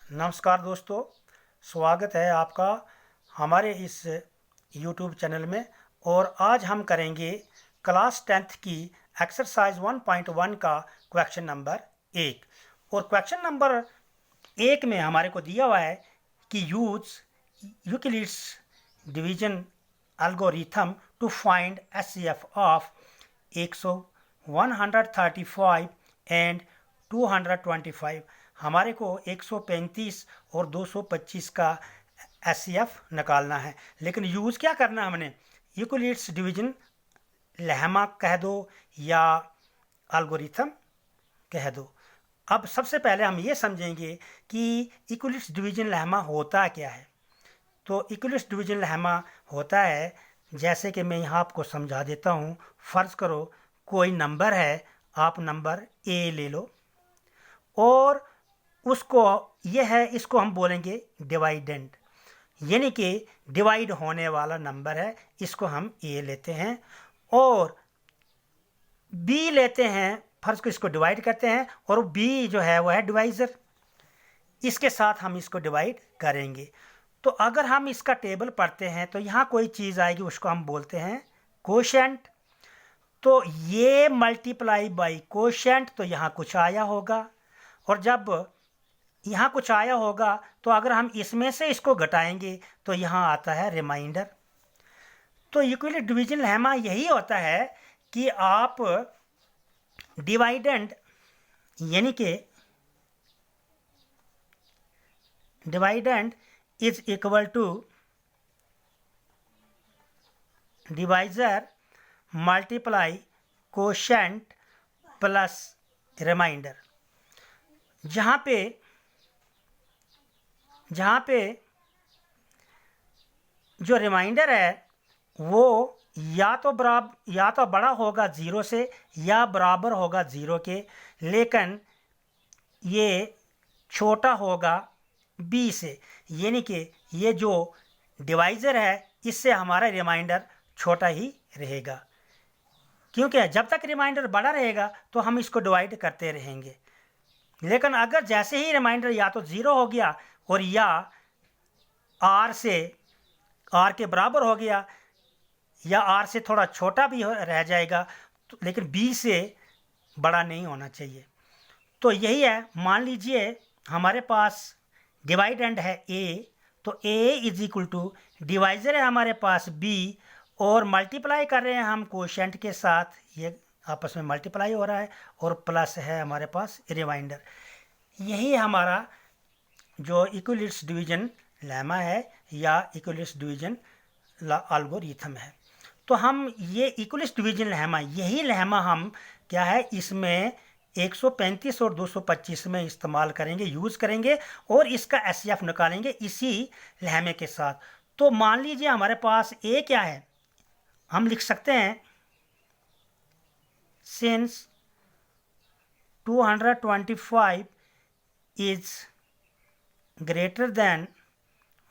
नमस्कार दोस्तों, स्वागत है आपका हमारे इस YouTube चैनल में। और आज हम करेंगे क्लास 10th की एक्सरसाइज 1.1 का क्वेश्चन नंबर 1। और क्वेश्चन नंबर 1 में हमारे को दिया हुआ है कि use Euclid's division algorithm to find HCF of 135 and 225। हमारे को 135 और 225 का एचसीएफ निकालना है। लेकिन यूज़ क्या करना है हमने, यूक्लिड्स डिवीजन लेमा कह दो या एल्गोरिथम कह दो। अब सबसे पहले हम ये समझेंगे कि यूक्लिड्स डिवीजन लेमा होता क्या है। तो यूक्लिड्स डिवीजन लेमा होता है, जैसे कि मैं यहाँ आपको समझा देता हूँ। फ़र्ज़ करो कोई नंबर है, आप नंबर ए ले लो और उसको ये है, इसको हम बोलेंगे डिवाइडेंड, यानी कि डिवाइड होने वाला नंबर है, इसको हम ए लेते हैं। और बी लेते हैं, फर्ज को इसको डिवाइड करते हैं और बी जो है वो है डिवाइज़र, इसके साथ हम इसको डिवाइड करेंगे। तो अगर हम इसका टेबल पढ़ते हैं तो यहाँ कोई चीज़ आएगी, उसको हम बोलते हैं कोशेंट। तो ये मल्टीप्लाई बाई कोशेंट, तो यहाँ कुछ आया होगा। और जब यहाँ कुछ आया होगा तो अगर हम इसमें से इसको घटाएंगे तो यहाँ आता है रिमाइंडर। तो यूक्लिड डिवीजन लेमा यही होता है कि आप डिवाइडेंड यानी कि dividend is equal to divisor multiply quotient plus remainder. जहाँ पे जो रिमाइंडर है वो या तो बड़ा होगा ज़ीरो से या बराबर होगा ज़ीरो के, लेकिन ये छोटा होगा बी से, यानी कि ये जो डिवाइज़र है इससे हमारा रिमाइंडर छोटा ही रहेगा। क्योंकि जब तक रिमाइंडर बड़ा रहेगा तो हम इसको डिवाइड करते रहेंगे। लेकिन अगर जैसे ही रिमाइंडर या तो ज़ीरो हो गया और या आर के बराबर हो गया या आर से थोड़ा छोटा भी रह जाएगा, तो लेकिन बी से बड़ा नहीं होना चाहिए। तो यही है, मान लीजिए हमारे पास डिवाइडेंड है ए, तो ए इज इक्वल टू डिवाइज़र है हमारे पास बी, और मल्टीप्लाई कर रहे हैं हम कोशेंट के साथ, ये आपस में मल्टीप्लाई हो रहा है, और प्लस है हमारे पास रिमाइंडर। यही हमारा जो यूक्लिड्स डिवीजन लेमा है या यूक्लिड्स डिवीजन एल्गोरिथम है। तो हम ये यूक्लिड्स डिवीजन लेमा, यही लेमा हम क्या है इसमें 135 और 225 में इस्तेमाल करेंगे, यूज़ करेंगे और इसका एचसीएफ निकालेंगे इसी लेमे के साथ। तो मान लीजिए हमारे पास ए क्या है, हम लिख सकते हैं सिंस 225 इज ग्रेटर देन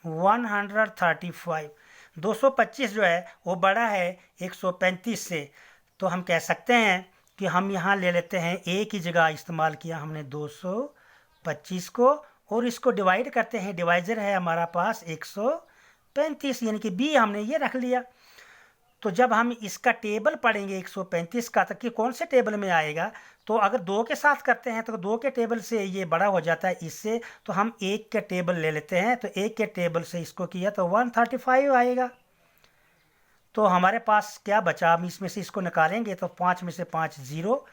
135, 225 जो है वो बड़ा है 135 से। तो हम कह सकते हैं कि हम यहाँ ले लेते हैं, ए की जगह इस्तेमाल किया हमने 225 को, और इसको डिवाइड करते हैं, डिवाइज़र है हमारा पास 135, यानी कि बी हमने ये रख लिया। तो जब हम इसका टेबल पढ़ेंगे 135 का, तक कि कौन से टेबल में आएगा, तो अगर दो के साथ करते हैं तो दो के टेबल से ये बड़ा हो जाता है इससे, तो हम एक के टेबल ले लेते हैं। तो एक के टेबल से इसको किया तो 135 आएगा। तो हमारे पास क्या बचा, हम इसमें से इसको निकालेंगे तो 5 में से 5 ज़ीरो,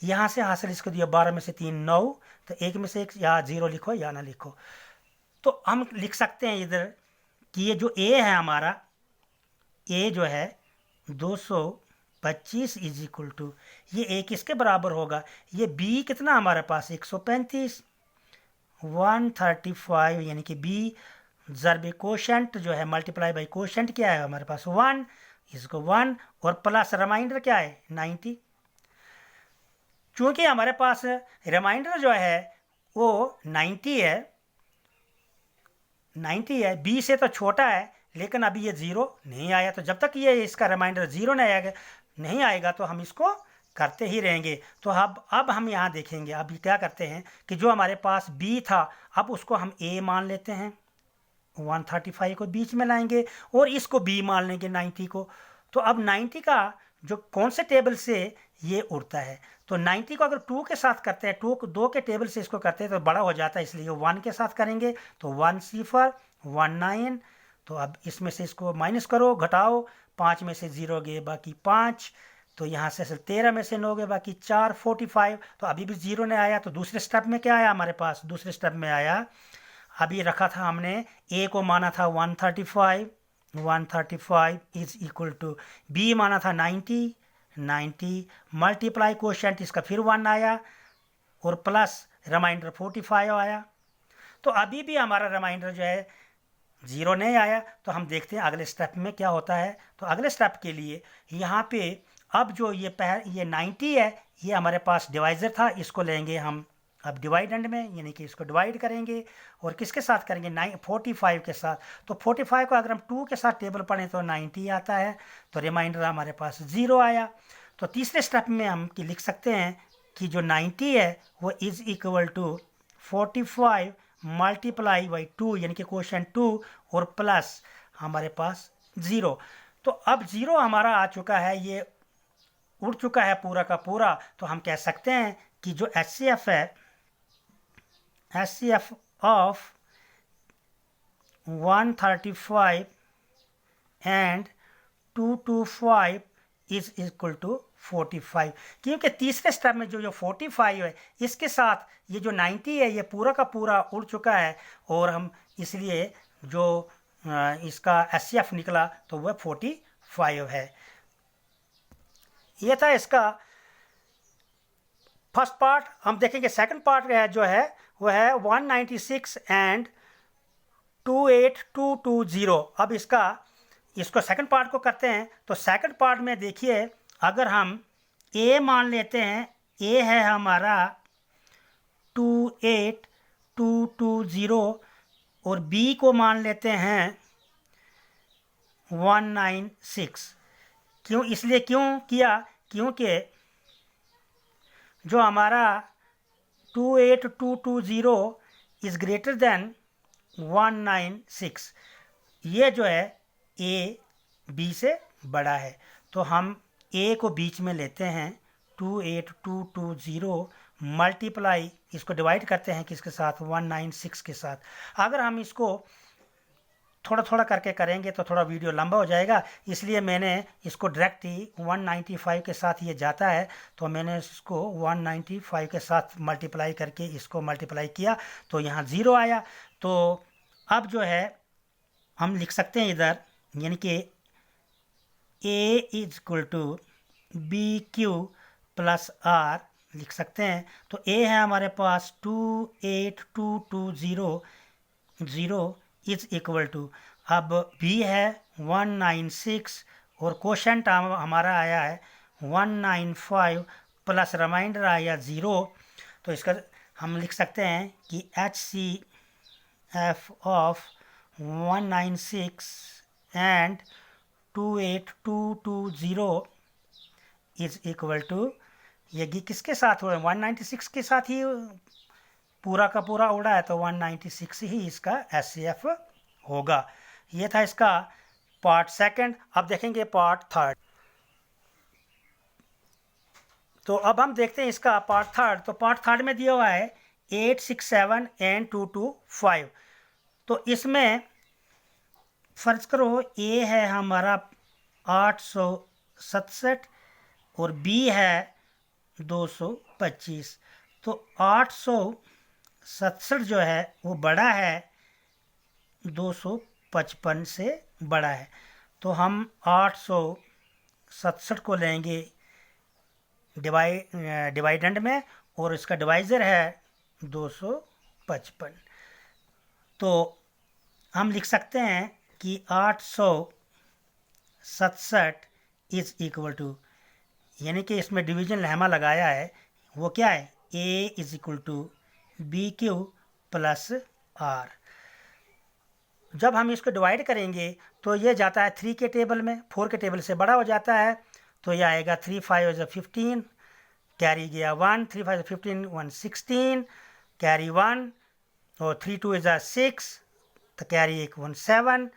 यहाँ से हासिल इसको दिया 12 में से 3 9, तो एक में से एक या ज़ीरो लिखो या ना लिखो। तो हम लिख सकते हैं इधर कि ये जो ए है हमारा, ए जो है 225 इज इक्वल टू, ये ए किसके बराबर होगा, ये बी कितना हमारे पास 135, 135, यानी कि बी ज़रब कोशेंट जो है मल्टीप्लाई बाई कोशेंट क्या है हमारे पास 1, इसको 1 और प्लस रिमाइंडर क्या है 90। चूँकि हमारे पास रिमाइंडर जो है वो 90 है, बी से तो छोटा है, लेकिन अभी ये ज़ीरो नहीं आया। तो जब तक ये इसका रिमाइंडर ज़ीरो नहीं आएगा तो हम इसको करते ही रहेंगे। तो अब हम यहाँ देखेंगे, अब क्या करते हैं कि जो हमारे पास b था अब उसको हम a मान लेते हैं, 135 को बीच में लाएंगे और इसको b मान लेंगे 90 को। तो अब 90 का जो कौन से टेबल से ये उड़ता है, तो 90 को अगर 2 के साथ करते हैं, 2 के टेबल से इसको करते हैं तो बड़ा हो जाता है, इसलिए 1 के साथ करेंगे तो 1 सिफर 1 9। तो अब इसमें से इसको माइनस करो, घटाओ, 5 में से 0 गए बाकी 5, तो यहाँ से 13 में से 9 गए बाकी 4, 45। तो अभी भी 0 नहीं आया। तो दूसरे स्टेप में क्या आया हमारे पास, दूसरे स्टेप में आया, अभी रखा था हमने a को माना था 135, 135 इज इक्वल टू b माना था 90, 90 मल्टीप्लाई क्वोशंट इसका फिर 1 आया और प्लस रिमाइंडर 45 आया। तो अभी भी हमारा रिमाइंडर जो है 0 नहीं आया। तो हम देखते हैं अगले स्टेप में क्या होता है। तो अगले स्टेप के लिए यहाँ पे अब जो ये 90 है, ये हमारे पास डिवाइज़र था, इसको लेंगे हम अब डिवाइडेंड में, यानी कि इसको डिवाइड करेंगे और किसके साथ करेंगे, 45 के साथ। तो 45 को अगर हम 2 के साथ टेबल पढ़ें तो 90 आता है, तो रिमाइंडर हमारे पास 0 आया। तो तीसरे स्टेप में हम कि लिख सकते हैं कि जो 90 है वो is equal to 45 multiply by 2, यानी कि क्वोशंट 2 और प्लस हमारे पास 0। तो अब 0 हमारा आ चुका है, ये उड़ चुका है पूरा का पूरा। तो हम कह सकते हैं कि जो HCF है, HCF of 135 and 225 is equal to 45, क्योंकि तीसरे स्टेप में जो 45 है इसके साथ ये जो 90 है ये पूरा का पूरा उड़ चुका है, और हम इसलिए जो इसका HCF निकला तो वह 45 है। ये था इसका फर्स्ट पार्ट। हम देखेंगे सेकंड पार्ट जो है वो है 196 एंड 28220। अब इसको सेकंड पार्ट को करते हैं। तो सेकंड पार्ट में देखिए, अगर हम a मान लेते हैं, a है हमारा 28220 और b को मान लेते हैं 196। क्यों, इसलिए क्यों किया, क्योंकि जो हमारा 28220 इज़ ग्रेटर देन 196, ये जो है a b से बड़ा है। तो हम a को बीच में लेते हैं, 28220 मल्टीप्लाई, इसको डिवाइड करते हैं किसके साथ, 196 के साथ। अगर हम इसको थोड़ा थोड़ा करके करेंगे तो थोड़ा वीडियो लंबा हो जाएगा, इसलिए मैंने इसको डायरेक्ट ही 195 के साथ ये जाता है, तो मैंने इसको 195 के साथ मल्टीप्लाई करके इसको मल्टीप्लाई किया तो यहाँ 0 आया। तो अब जो है हम लिख सकते हैं इधर, यानी कि a is equal to B Q plus R लिख सकते हैं। तो a है हमारे पास 28220 इज इक्वल टू, अब b है 196 और क्वोशंट हमारा आया है 195 प्लस रिमाइंडर आया 0। तो इसका हम लिख सकते हैं कि HCF of 196 and 28220 is equal to, ये किसके साथ हुआ, 196 के साथ ही पूरा का पूरा उड़ा है, तो 196 ही इसका HCF होगा। ये था इसका पार्ट सेकंड। अब देखेंगे पार्ट थर्ड। तो अब हम देखते हैं इसका पार्ट थर्ड। तो पार्ट थर्ड में दिया हुआ है 867 एंड 225। तो इसमें फर्ज करो a है हमारा 867 और b है 225। तो 867 जो है वो बड़ा है 255 से बड़ा है। तो हम 867 को लेंगे डिवाइडेंड में और इसका डिवाइज़र है 255। तो हम लिख सकते हैं कि 867 इज इक्वल टू, यानी कि इसमें डिवीजन लहमा लगाया है, वो क्या है, a is equal to B Q plus R. जब हम इसको डिवाइड करेंगे तो ये जाता है 3 के टेबल में, 4 के टेबल से बड़ा हो जाता है, तो यह आएगा 3 5 15 कैरी गया 1, 3 5 15, 1 16, कैरी 1 और 3 2 इज़ 6, तो कैरी एक 1 7,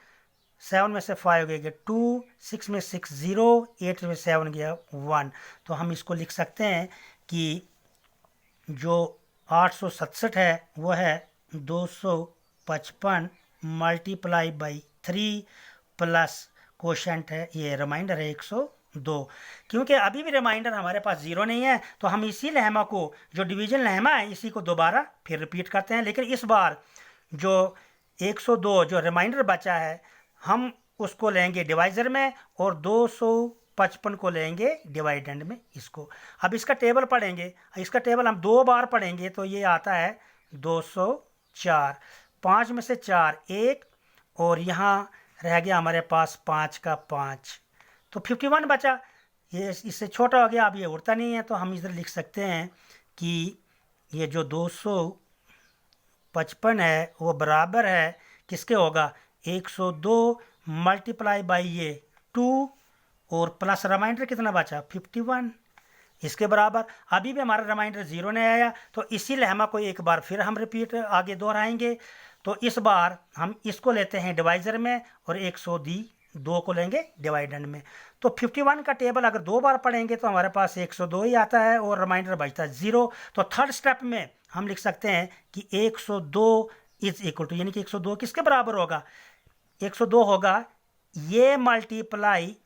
7 में से 5 गया 2, 6 में 6 0, 8 में 7 गया 1। तो हम इसको लिख सकते हैं कि जो 867 है वो है 255 मल्टीप्लाई बाई 3 प्लस कोशेंट है, ये रिमाइंडर है 102। क्योंकि अभी भी रिमाइंडर हमारे पास 0 नहीं है, तो हम इसी लहमा को, जो डिवीजन लहमा है, इसी को दोबारा फिर रिपीट करते हैं। लेकिन इस बार जो 102 जो रिमाइंडर बचा है, हम उसको लेंगे डिवाइज़र में और 255 को लेंगे डिवाइडेंड में इसको। अब इसका टेबल पढ़ेंगे, इसका टेबल हम 2 बार पढ़ेंगे तो ये आता है 204। 5 में से 4 1 और यहाँ रह गया हमारे पास 5 का 5, तो 51 बचा। ये इससे छोटा हो गया, अब ये उड़ता नहीं है, तो हम इधर लिख सकते हैं कि ये जो 255 है वो बराबर है किसके होगा, 102 मल्टीप्लाई बाई ये 2 और प्लस रिमाइंडर कितना बचा 51, इसके बराबर। अभी भी हमारा रिमाइंडर 0 नहीं आया, तो इसी लहमा को एक बार फिर हम रिपीट आगे दोहराएंगे। तो इस बार हम इसको लेते हैं डिवाइज़र में और 102 को लेंगे डिवाइडेंड में। तो 51 का टेबल अगर 2 बार पढ़ेंगे तो हमारे पास 102 ही आता है और रिमाइंडर बचता है 0। तो थर्ड स्टेप में हम लिख सकते हैं कि 102 इज इक्वल टू, यानी कि 102 किसके बराबर होगा, 102 होगा ये मल्टीप्लाई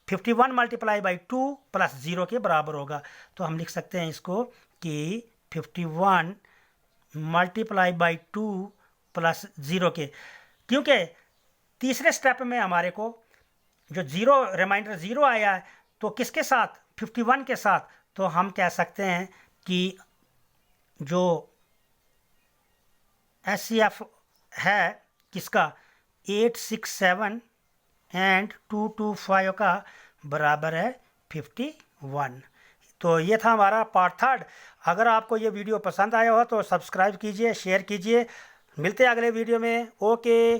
51 मल्टीप्लाई बाई 2 प्लस 0 के बराबर होगा। तो हम लिख सकते हैं इसको कि 51 मल्टीप्लाई बाई 2 प्लस 0 के, क्योंकि तीसरे स्टेप में हमारे को जो 0 रिमाइंडर 0 आया है, तो किसके साथ, 51 के साथ। तो हम कह सकते हैं कि जो SCF है किसका, 867 एंड 225 का बराबर है 51। तो ये था हमारा पार्ट थर्ड। अगर आपको ये वीडियो पसंद आया हो तो सब्सक्राइब कीजिए, शेयर कीजिए। मिलते हैं अगले वीडियो में। ओके।